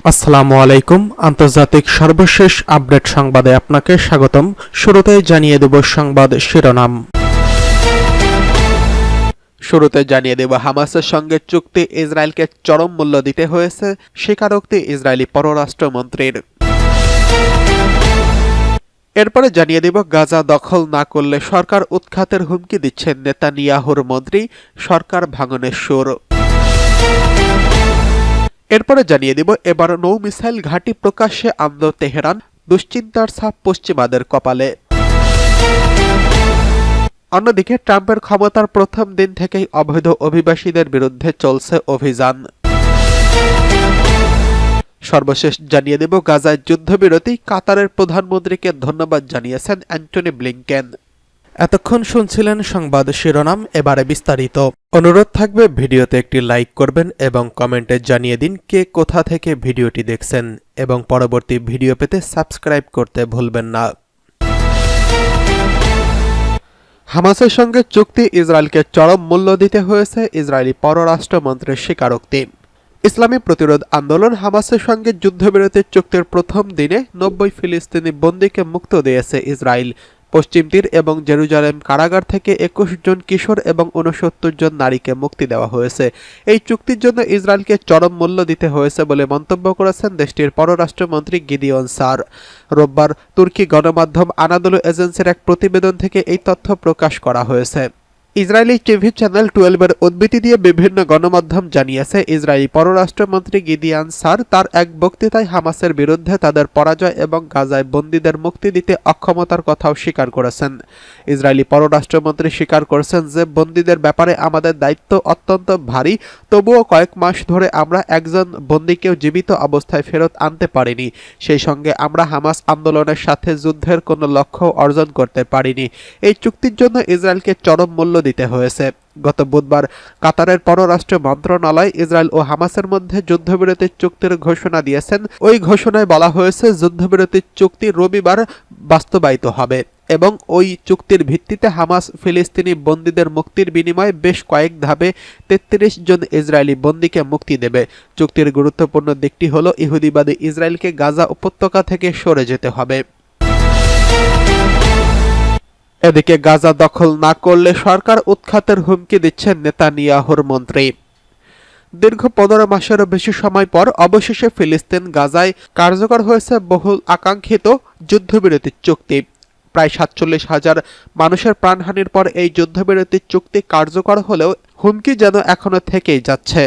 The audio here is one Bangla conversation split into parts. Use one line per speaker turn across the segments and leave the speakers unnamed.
আসসালামু আলাইকুম। আন্তর্জাতিক সর্বশেষ আপডেট সংবাদে আপনাকে স্বাগতম। শুরুতে জানিয়ে দেব সংবাদ শিরোনাম। শুরুতে জানিয়ে দেব হামাসের সঙ্গে চুক্তি ইসরায়েলকে চরম মূল্য দিতে হয়েছে, স্বীকারোক্তি ইসরায়েলি পররাষ্ট্রমন্ত্রীর। এরপরে জানিয়ে দেব গাজা দখল না করলে সরকার উৎখাতের হুমকি দিচ্ছেন নেতানিয়াহুর মন্ত্রী, সরকার ভাঙনের সুর। এরপরে জানিয়ে দিব এবার নৌ মিসাইল ঘাঁটি প্রকাশ্যে আনল তেহরান, দুশ্চিন্তার ছাপ পশ্চিমাদের কপালে। অন্যদিকে ট্রাম্পের ক্ষমতার প্রথম দিন থেকেই অবৈধ অভিবাসীদের বিরুদ্ধে চলছে অভিযান। সর্বশেষ জানিয়ে দেব গাজায় যুদ্ধবিরতি, কাতারের প্রধানমন্ত্রীকে ধন্যবাদ জানিয়েছেন অ্যান্টনি ব্লিংকেন। এতক্ষণ শুনছিলেন সংবাদ শিরোনাম, এবারে বিস্তারিত। অনুরোধ থাকবে ভিডিওতে একটি লাইক করবেন এবং কমেন্টে জানিয়ে দিন কে কোথা থেকে ভিডিওটি দেখছেন, এবং পরবর্তী ভিডিও পেতে সাবস্ক্রাইব করতে ভুলবেন না। হামাসের সঙ্গে চুক্তি ইসরায়েলকে চরম মূল্য দিতে হয়েছে, ইসরায়েলি পররাষ্ট্রমন্ত্রীর স্বীকারোক্তি। ইসলামী প্রতিরোধ আন্দোলন হামাসের সঙ্গে যুদ্ধবিরতির চুক্তির প্রথম দিনে 90 ফিলিস্তিনি বন্দীকে মুক্ত দিয়েছে ইসরায়েল। পশ্চিম তীর এবং জেরুজালেম কারাগার থেকে 21 জন কিশোর এবং 69 জন নারীকে মুক্তি দেওয়া হয়েছে। এই চুক্তির জন্য ইসরায়েলকে চরম মূল্য দিতে হয়েছে বলে মন্তব্য করেছেন দেশটির পররাষ্ট্রমন্ত্রী গিদিয়ন সার। রোববার তুর্কি গণমাধ্যম আনাদোলু এজেন্সির এক প্রতিবেদন থেকে এই তথ্য প্রকাশ করা হয়েছে। ইসরায়েলি টিভি চ্যানেল 12-এর উদ্ধৃতি দিয়ে বিভিন্ন গণমাধ্যম জানিয়েছে, ইসরায়েলি পররাষ্ট্রমন্ত্রী গিদিয়ন সার তার এক বক্তৃতায় হামাসের বিরুদ্ধে তাদের পরাজয় এবং গাজায় বন্দীদের মুক্তি দিতে অক্ষমতার কথাও স্বীকার করেছেন। ইসরায়েলি পররাষ্ট্রমন্ত্রী স্বীকার করেছেন যে বন্দীদের ব্যাপারে আমাদের দায়িত্ব অত্যন্ত ভারী, তবুও কয়েক মাস ধরে আমরা একজন বন্দীকেও জীবিত অবস্থায় ফেরত আনতে পারিনি। সেই সঙ্গে আমরা হামাস আন্দোলনের সাথে যুদ্ধের কোনো লক্ষ্য অর্জন করতে পারিনি। এই চুক্তির জন্য ইসরায়েলকে চরম মূল্য দিতে হয়েছে। গত বুধবার কাতারের পররাষ্ট্র মন্ত্রণালয় ইসরায়েল ও হামাসের মধ্যে যুদ্ধবিরতির চুক্তির ঘোষণা দিয়েছেন। ওই ঘোষণায় বলা হয়েছে যুদ্ধবিরতির চুক্তি রবিবার বাস্তবায়িত হবে এবং ওই চুক্তির ভিত্তিতে হামাস ফিলিস্তিনি বন্দীদের মুক্তির বিনিময়ে বেশ কয়েক ধাপে 33 জন ইসরায়েলি বন্দীকে মুক্তি দেবে। চুক্তির গুরুত্বপূর্ণ দিকটি হল ইহুদিবাদী ইসরায়েলকে গাজা উপত্যকা থেকে সরে যেতে হবে। এদিকে গাজা দখল না করলে সরকার উৎখাতের হুমকি দিচ্ছেন নেতানিয়াহুর মন্ত্রী। দীর্ঘ 15 মাসেরও বেশি সময় পর অবশেষে ফিলিস্তিন গাজায় কার্যকর হয়েছে বহুল আকাঙ্ক্ষিত যুদ্ধবিরতির চুক্তি। প্রায় 47,000 মানুষের প্রাণহানির পর এই যুদ্ধবিরতির চুক্তি কার্যকর হলেও হুমকি যেন এখনো থেকেই যাচ্ছে।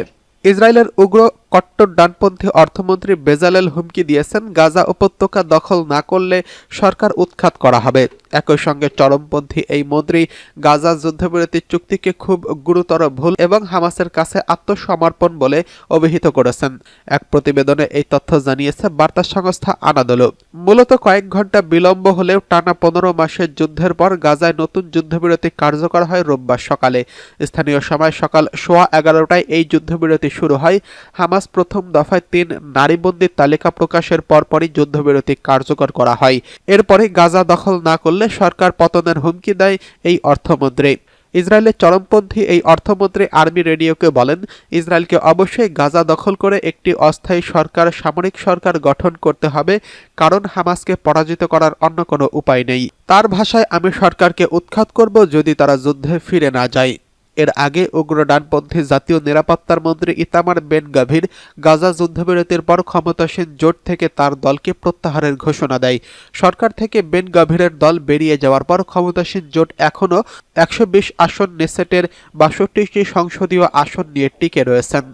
ইসরায়েলের উগ্র কট্টর ডানপন্থী অর্থমন্ত্রী বেজালেল হুমকি দিয়েছেন, গাজা উপত্যকা দখল না করলে সরকার উৎখাত করা হবে। একই সঙ্গে চরমপন্থী এই মন্ত্রী গাজা যুদ্ধবিরতির চুক্তিকে খুব গুরুতর ভুল এবং হামাসের কাছে আত্মসমর্পণ বলে অভিহিত করেছেন। এক প্রতিবেদনে এই তথ্য জানিয়েছে বার্তা সংস্থা আনাদোলু। মূলত কয়েক ঘন্টা বিলম্ব হলেও টানা 15 মাসের যুদ্ধের পর গাজায় নতুন যুদ্ধবিরতি কার্যকর হয় রোববার সকালে। স্থানীয় সময় সকাল 11:15টায় এই যুদ্ধবিরতি শুরু হয়। হামাস প্রথম দফায় 3 নারীবন্দীর তালিকা প্রকাশের পরপরই যুদ্ধবিরতি কার্যকর করা হয়। এরপরে গাজা দখল না করলে সরকার পতনের হুমকি দেয় এই অর্থমন্ত্রী। ইসরায়েলের চরমপন্থী এই অর্থমন্ত্রী আর্মি রেডিওকে বলেন, ইসরায়েলকে অবশ্যই গাজা দখল করে একটি অস্থায়ী সরকার, সামরিক সরকার গঠন করতে হবে, কারণ হামাসকে পরাজিত করার অন্য কোনো উপায় নেই। তার ভাষায়, আমি সরকারকে উৎখাত করব যদি তারা যুদ্ধে ফিরে না যায়। এর আগে উগ্র ডানপন্থী জাতীয় নিরাপত্তার মন্ত্রী ইতামার বেন গাভির গাজা যুদ্ধবিরতির পর ক্ষমতাসীন জোট থেকে তার দলকে প্রত্যাহারের ঘোষণা দেয়। সরকার থেকে বেন গাভিরের দল বেরিয়ে যাওয়ার পর ক্ষমতাসীন জোট এখনও 120 আসন নেসেটের 62টি সংসদীয় আসন নিয়ে টিকে রয়েছেন।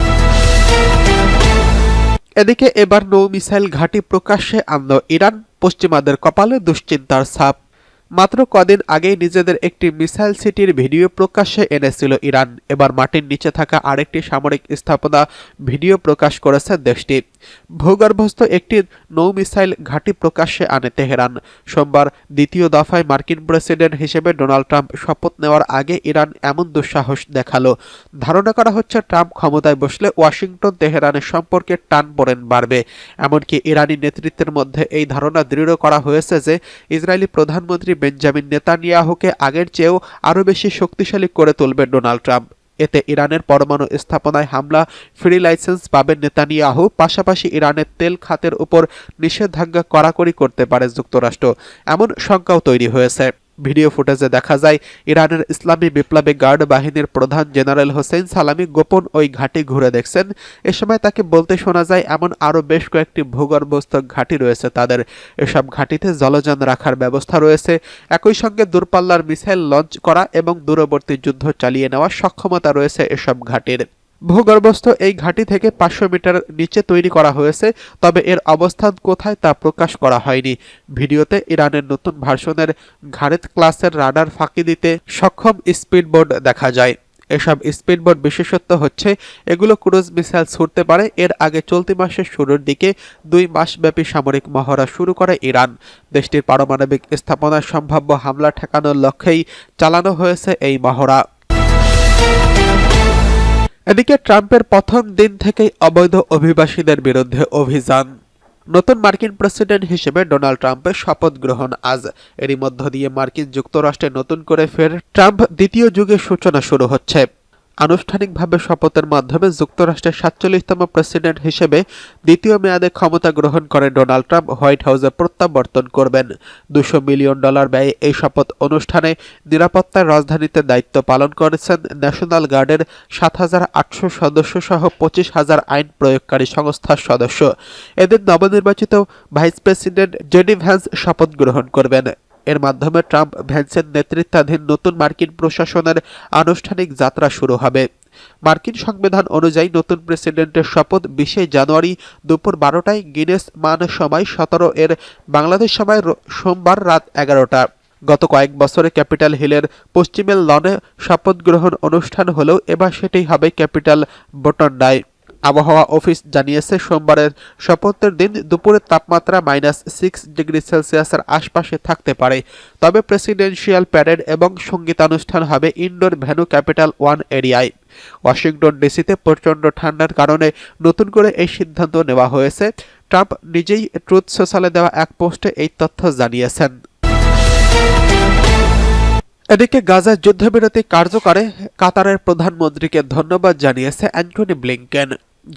এদিকে এবার নৌ মিসাইল ঘাঁটি প্রকাশ্যে আনল ইরান, পশ্চিমাদের কপালে দুশ্চিন্তার ছাপ। মাত্র কদিন আগেই নিজেদের একটি মিসাইল সিটির ভিডিও প্রকাশ্যে এনেছিল ইরান। এবার মাটির নিচে থাকা আরেকটি সামরিক স্থাপনা ভিডিও প্রকাশ করেছে দেশটি। ভূগর্ভস্থ একটি নৌ মিসাইল ঘাঁটি প্রকাশ্যে আনে তেহরান। সোমবার দ্বিতীয় দফায় মার্কিন প্রেসিডেন্ট হিসেবে ডোনাল্ড ট্রাম্প শপথ নেওয়ার আগে ইরান এমন দুঃসাহস দেখালো। ধারণা করা হচ্ছে ট্রাম্প ক্ষমতায় বসলে ওয়াশিংটন তেহরানের সম্পর্কে টানপোড়েন বাড়বে। এমনকি ইরানি নেতৃত্বের মধ্যে এই ধারণা দৃঢ় করা হয়েছে যে ইসরায়েলি প্রধানমন্ত্রী বেঞ্জামিন নেতানিয়াহুকে আগের চেয়েও আরও বেশি শক্তিশালী করে তুলবে ডোনাল্ড ট্রাম্প। এতে ইরানের পরমাণু স্থাপনায় হামলা ফ্রি লাইসেন্স পাবেন নেতানিয়াহু, পাশাপাশি ইরানের তেল খাতের উপর নিষেধাজ্ঞা কড়াকড়ি করতে পারে যুক্তরাষ্ট্র, এমন শঙ্কাও তৈরি হয়েছে। ভিডিও ফুটেজে দেখা যায় ইরানের ইসলামী বিপ্লবী গার্ড বাহিনীর প্রধান জেনারেল হোসেন সালামি গোপন ওই ঘাঁটি ঘুরে দেখছেন। এ সময় তাকে বলতে শোনা যায় এমন আরও বেশ কয়েকটি ভূগর্ভস্থ ঘাঁটি রয়েছে তাদের। এসব ঘাঁটিতে জলযান রাখার ব্যবস্থা রয়েছে। একই সঙ্গে দূরপাল্লার মিসাইল লঞ্চ করা এবং দূরবর্তী যুদ্ধ চালিয়ে নেওয়ার সক্ষমতা রয়েছে এসব ঘাঁটির। ভূগর্ভস্থ এই ঘাঁটি থেকে 500 মিটার নিচে তৈরি করা হয়েছে, তবে এর অবস্থান কোথায় তা প্রকাশ করা হয়নি। ভিডিওতে ইরানের নতুন ভার্সনের ঘারেত ক্লাসের রাডার ফাঁকি দিতে সক্ষম স্পিডবোট দেখা যায়। এসব স্পিডবোট বিশেষত্ব হচ্ছে এগুলো ক্রুজ মিসাইল ছুড়তে পারে। এর আগে চলতি মাসের শুরুর দিকে 2 মাসব্যাপী সামরিক মহড়া শুরু করে ইরান। দেশটির পারমাণবিক স্থাপনায় সম্ভাব্য হামলা ঠেকানোর লক্ষ্যেই চালানো হয়েছে এই মহড়া। এদিকে ট্রাম্পের প্রথম দিন থেকেই অবৈধ অভিবাসীদের বিরুদ্ধে অভিযান। নতুন মার্কিন প্রেসিডেন্ট হিসেবে ডোনাল্ড ট্রাম্পের শপথ গ্রহণ আজ। এরই মধ্য দিয়ে মার্কিন যুক্তরাষ্ট্রে নতুন করে ফের ট্রাম্প দ্বিতীয় যুগের সূচনা শুরু হচ্ছে। আনুষ্ঠানিকভাবে শপথের মাধ্যমে যুক্তরাষ্ট্রের 47তম প্রেসিডেন্ট হিসেবে দ্বিতীয় মেয়াদে ক্ষমতা গ্রহণ করে ডোনাল্ড ট্রাম্প হোয়াইট হাউসে প্রত্যাবর্তন করবেন। $200 মিলিয়ন ব্যয়ে এই শপথ অনুষ্ঠানে নিরাপত্তার রাজধানীতে দায়িত্ব পালন করেছেন ন্যাশনাল গার্ডের 7,800 সদস্য সহ 25,000 আইন প্রয়োগকারী সংস্থার সদস্য। এদের নবনির্বাচিত ভাইস প্রেসিডেন্ট জেডি ভ্যান্স শপথ গ্রহণ করবেন। এর মাধ্যমে ট্রাম্প ভ্যান্সের নেতৃত্বাধীন নতুন মার্কিন প্রশাসনের আনুষ্ঠানিক যাত্রা শুরু হবে। মার্কিন সংবিধান অনুযায়ী নতুন প্রেসিডেন্টের শপথ 20 জানুয়ারি দুপুর 12টায় গিনেস মান সময় 17 এর বাংলাদেশ সময় সোমবার রাত 11টা। গত কয়েক বছরে ক্যাপিটাল হিলের পশ্চিমের লনে শপথ গ্রহণ অনুষ্ঠান হলেও এবার সেটাই হবে ক্যাপিটাল বটন্ডায়। আবহাওয়া অফিস জানিয়েছে সোমবারের শপথের দিন দুপুরের তাপমাত্রা -6 ডিগ্রি সেলসিয়াসের আশপাশে থাকতে পারে। তবে প্রেসিডেন্সিয়াল প্যারেড এবং সঙ্গীতানুষ্ঠান হবে ইনডোর ভেন্যু ক্যাপিটাল ওয়ান এরিয়ায়। ওয়াশিংটন ডিসিতে প্রচণ্ড ঠান্ডার কারণে নতুন করে এই সিদ্ধান্ত নেওয়া হয়েছে। ট্রাম্প নিজেই ট্রুথ সোশ্যালে দেওয়া এক পোস্টে এই তথ্য জানিয়েছেন। এদিকে গাজায় যুদ্ধবিরতি কার্যকরে কাতারের প্রধানমন্ত্রীকে ধন্যবাদ জানিয়েছে অ্যান্টনি ব্লিংকেন।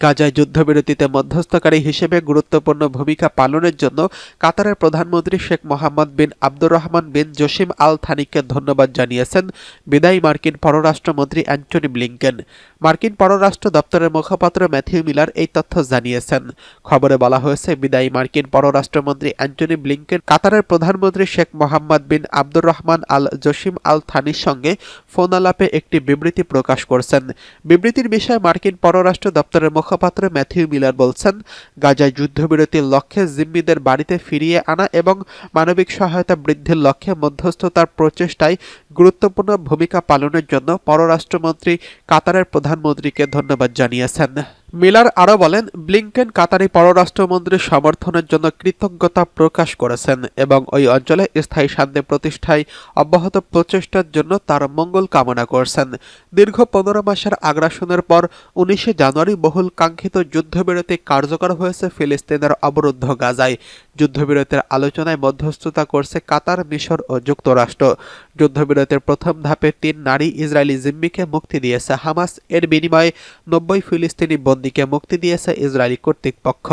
গাজায় যুদ্ধবিরতিতে মধ্যস্থকারী হিসেবে গুরুত্বপূর্ণ ভূমিকা পালনের জন্য কাতারের প্রধানমন্ত্রী শেখ মোহাম্মদ বিন আব্দুর রহমান বিন জসিম আল থানিকে ধন্যবাদ জানিয়েছেন বিদায়ী মার্কিন পররাষ্ট্রমন্ত্রী অ্যান্টনি ব্লিংকেন। মার্কিন পররাষ্ট্র দপ্তরের মুখপাত্র ম্যাথিউ মিলার এই তথ্য জানিয়েছেন। খবরে বলা হয়েছে বিদায়ী মার্কিন পররাষ্ট্রমন্ত্রী অ্যান্টনি ব্লিংকেন কাতারের প্রধানমন্ত্রী শেখ মোহাম্মদ বিন আব্দুর রহমান আল জসিম আল থানির সঙ্গে ফোন আলাপে একটি বিবৃতি প্রকাশ করছেন। বিবৃতির বিষয়ে মার্কিন পররাষ্ট্র দপ্তরের মুখপাত্র ম্যাথিউ মিলার বলছেন, গাজায় যুদ্ধবিরতির লক্ষ্যে জিম্মিদের বাড়িতে ফিরিয়ে আনা এবং মানবিক সহায়তা বৃদ্ধির লক্ষ্যে মধ্যস্থতার প্রচেষ্টায় গুরুত্বপূর্ণ ভূমিকা পালনের জন্য পররাষ্ট্রমন্ত্রী কাতারের প্রধানমন্ত্রীকে ধন্যবাদ জানিয়েছেন। মিলার আরও বলেন, ব্লিংকেন কাতারি পররাষ্ট্রমন্ত্রীর সমর্থনের জন্য কৃতজ্ঞতা প্রকাশ করেছেন এবং ওই অঞ্চলে স্থায়ী শান্তি প্রতিষ্ঠায় অব্যাহত প্রচেষ্টার জন্য তার মঙ্গল কামনা করছেন। দীর্ঘ 15 মাসের আগ্রাসনের পর 19 জানুয়ারি বহুল কাঙ্ক্ষিত যুদ্ধবিরতি কার্যকর হয়েছে ফিলিস্তিনের অবরুদ্ধ গাজায়। যুদ্ধবিরতির আলোচনায় মধ্যস্থতা করছে কাতার, মিশর ও যুক্তরাষ্ট্র। যুদ্ধবিরতির প্রথম ধাপে 3 নারী ইসরায়েলি জিম্মিকে মুক্তি দিয়েছে হামাস। এর বিনিময়ে 90 ফিলিস্তিনি বন্দীকে মুক্তি দিয়েছে ইসরায়েলি কর্তৃপক্ষ।